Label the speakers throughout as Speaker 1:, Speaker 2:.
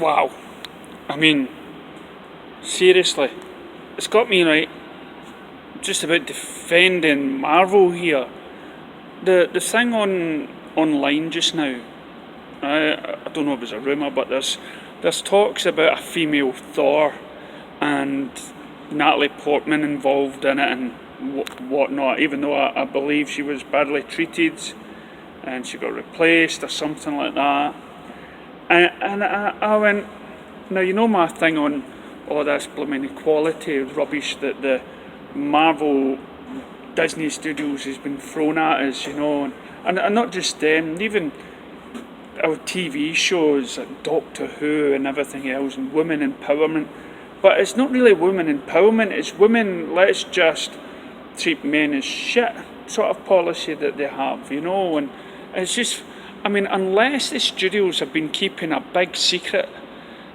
Speaker 1: Wow. I mean, seriously, it's got me right just about defending Marvel here. The thing online just now, I don't know if it's a rumour, but there's talks about a female Thor and Natalie Portman involved in it and whatnot, even though I believe she was badly treated and she got replaced or something like that. And I went, now you know my thing on all this blooming equality rubbish that the Marvel Disney Studios has been thrown at us, and not just them, even our TV shows like Doctor Who and everything else, and women empowerment. But it's not really women empowerment, it's women, let's just treat men as shit sort of policy that they have, and it's just, I mean, unless the studios have been keeping a big secret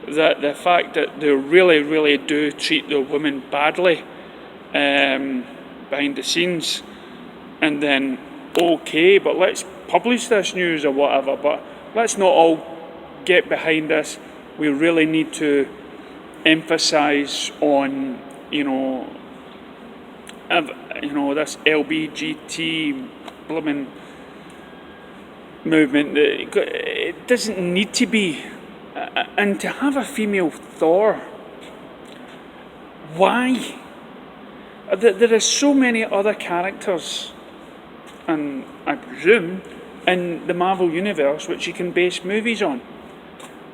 Speaker 1: that the fact that they really, really do treat the women badly behind the scenes, and then okay, but let's publish this news or whatever, but let's not all get behind this. We really need to emphasise on, this LBGT blooming movement. It doesn't need to be. And to have a female Thor, why? There are so many other characters, and I presume, in the Marvel Universe which you can base movies on.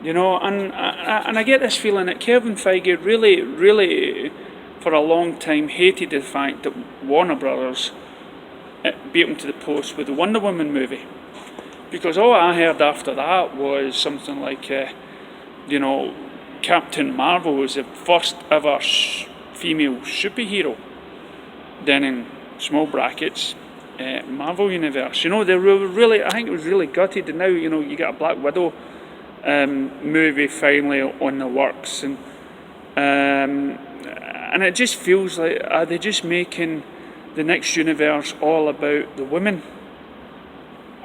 Speaker 1: And I get this feeling that Kevin Feige really, really, for a long time, hated the fact that Warner Brothers beat him to the post with the Wonder Woman movie. Because all I heard after that was something like, Captain Marvel was the first ever female superhero. Then in small brackets, Marvel Universe. They were really, I think it was really gutted, and now, you get a Black Widow movie finally on the works, and it just feels like, are they just making the next universe all about the women?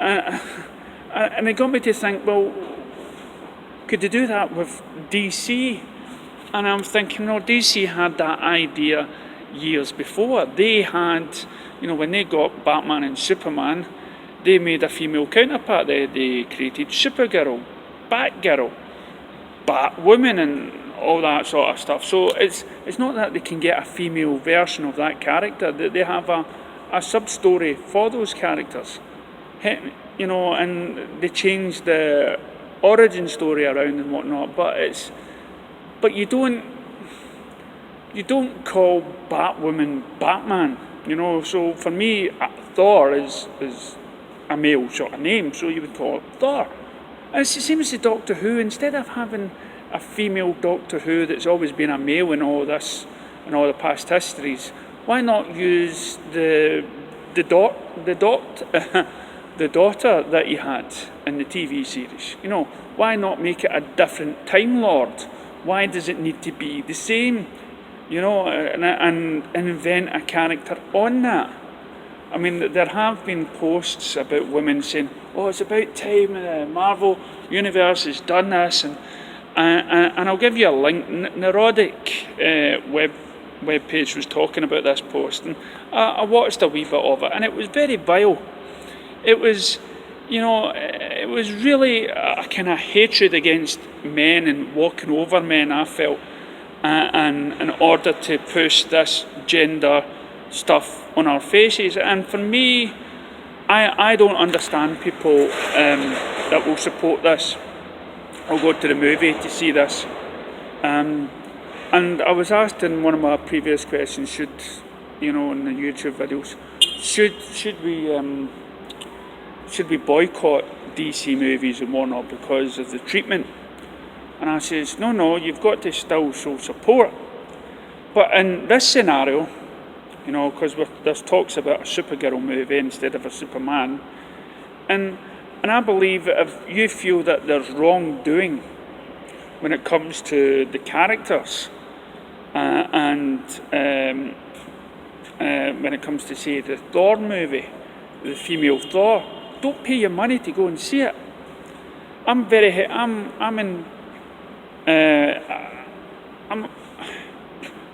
Speaker 1: And it got me to think, well, could they do that with DC? And I'm thinking, no, DC had that idea years before. They had, when they got Batman and Superman, they made a female counterpart. They created Supergirl, Batgirl, Batwoman, and all that sort of stuff. So it's not that they can get a female version of that character. They have a sub-story for those characters. And they changed the origin story around and whatnot. But you don't call Batwoman Batman. So for me, Thor is a male sort of name, so you would call it Thor. And it's the same as the Doctor Who. Instead of having a female Doctor Who that's always been a male in all this and all the past histories, why not use the daughter that he had in the TV series? Why not make it a different Time Lord? Why does it need to be the same? And invent a character on that. I mean, there have been posts about women saying, "Oh, it's about time the Marvel Universe has done this," and I'll give you a link. Neurotic web page was talking about this post, and I watched a wee bit of it, and it was very vile. It was, it was really a kind of hatred against men and walking over men, I felt, and in order to push this gender stuff on our faces. And for me, I don't understand people that will support this or go to the movie to see this. And I was asked in one of my previous questions, in the YouTube videos, should we boycott DC movies and whatnot because of the treatment? And I says, no, you've got to still show support. But in this scenario, because there's talks about a Supergirl movie instead of a Superman, and I believe that if you feel that there's wrongdoing when it comes to the characters, and when it comes to, say, the Thor movie, the female Thor, don't pay your money to go and see it. I'm in I'm,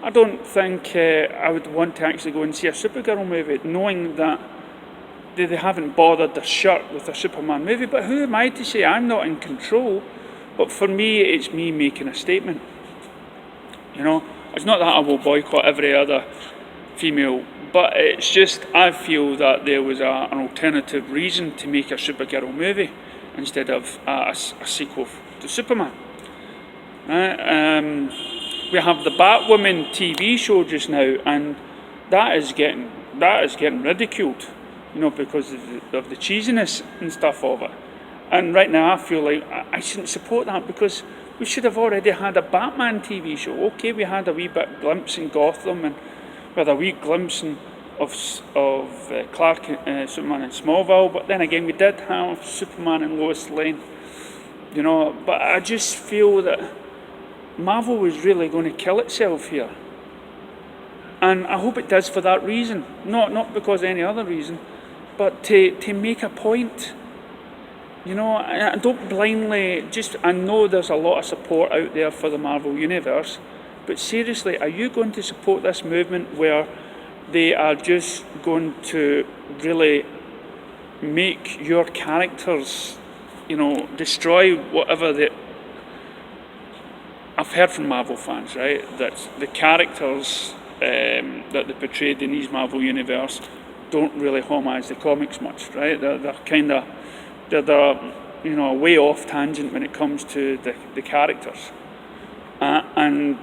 Speaker 1: I don't think I would want to actually go and see a Supergirl movie knowing that they haven't bothered their shirt with a Superman movie. But who am I to say? I'm not in control. But for me, it's me making a statement. You know, it's not that I will boycott every other female, but it's just I feel that there was an alternative reason to make a Supergirl movie instead of a sequel to Superman. We have the Batwoman TV show just now, and that is getting ridiculed, you know, because of the cheesiness and stuff of it. And right now, I feel like I shouldn't support that because we should have already had a Batman TV show. Okay, we had a wee bit glimpse in Gotham, and we had a wee glimpse of Clark, Superman in Smallville. But then again, we did have Superman and Lois Lane, you know. But I just feel that Marvel was really going to kill itself here, and I hope it does for that reason. Not because of any other reason, but to make a point. You know, I don't blindly I know there's a lot of support out there for the Marvel Universe, but seriously, are you going to support this movement where they are just going to really make your characters, you know, destroy whatever I've heard from Marvel fans, right, that the characters that they portrayed in these Marvel Universe don't really homage the comics much, right? They're kind of they're you know, way off tangent when it comes to the characters, and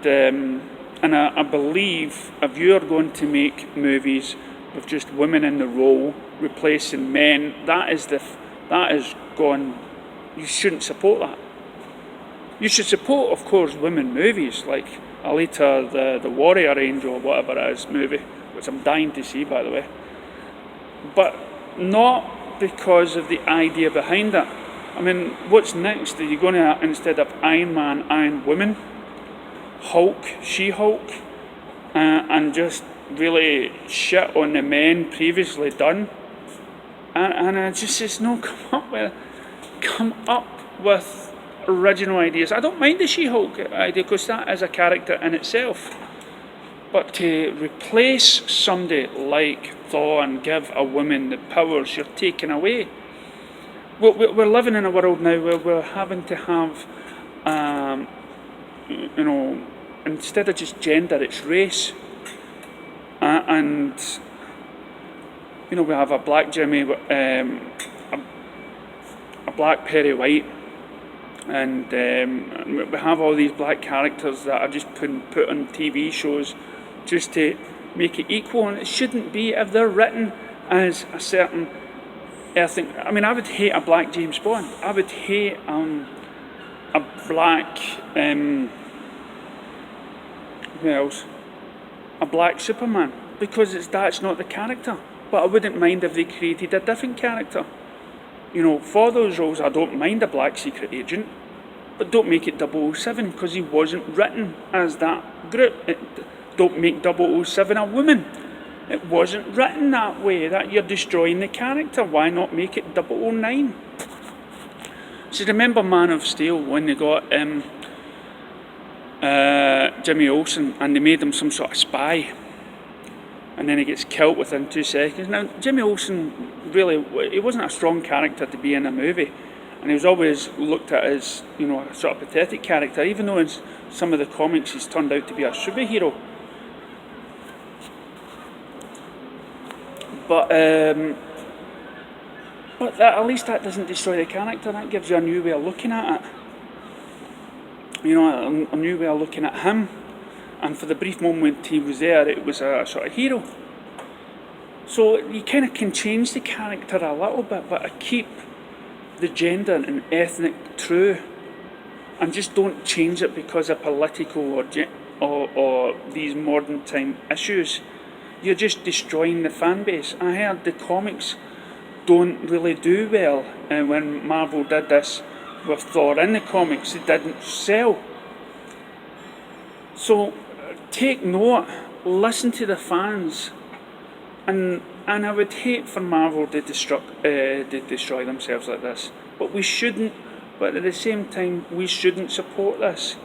Speaker 1: I believe if you're going to make movies with just women in the role replacing men, that is gone. You shouldn't support that. You should support, of course, women movies like Alita, the Warrior Angel, or whatever it is movie, which I'm dying to see, by the way, but not because of the idea behind it. I mean, what's next? Are you going to, instead of Iron Man, Iron Woman, Hulk, She-Hulk, and just really shit on the men previously done? And I just says, no, come up with original ideas. I don't mind the She-Hulk idea because that is a character in itself. But to replace somebody like Thor and give a woman the powers you're taking away. We're living in a world now where we're having to have, you know, instead of just gender, it's race. And, you know, we have a black Jimmy, a black Perry White, and we have all these black characters that are just put on TV shows just to make it equal, and it shouldn't be if they're written as a certain ethnic. I mean, I would hate a black James Bond. I would hate a black who else? A black Superman, because that's not the character. But I wouldn't mind if they created a different character. You know, for those roles, I don't mind a black secret agent, but don't make it 007 because he wasn't written as that group. Don't make 007 a woman. It wasn't written that way. That you're destroying the character. Why not make it 009? So remember Man of Steel when they got Jimmy Olsen and they made him some sort of spy, and then he gets killed within 2 seconds. Now Jimmy Olsen he wasn't a strong character to be in a movie, and he was always looked at as, you know, a sort of pathetic character, even though in some of the comics he's turned out to be a superhero. But at least that doesn't destroy the character. That gives you a new way of looking at it. You know, a new way of looking at him. And for the brief moment he was there, it was a sort of hero. So you kind of can change the character a little bit, but keep the gender and ethnic true, and just don't change it because of political or these modern time issues. You're just destroying the fan base. I heard the comics don't really do well, and when Marvel did this with Thor in the comics, it didn't sell. So take note, listen to the fans, and I would hate for Marvel to destroy themselves like this. But we shouldn't. But at the same time, we shouldn't support this.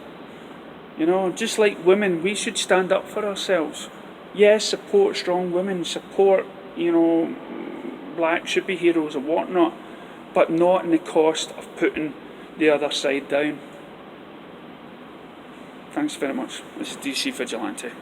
Speaker 1: You know, just like women, we should stand up for ourselves. Yes, support strong women, support, you know, black superheroes or whatnot, but not in the cost of putting the other side down. Thanks very much. This is DC Vigilante.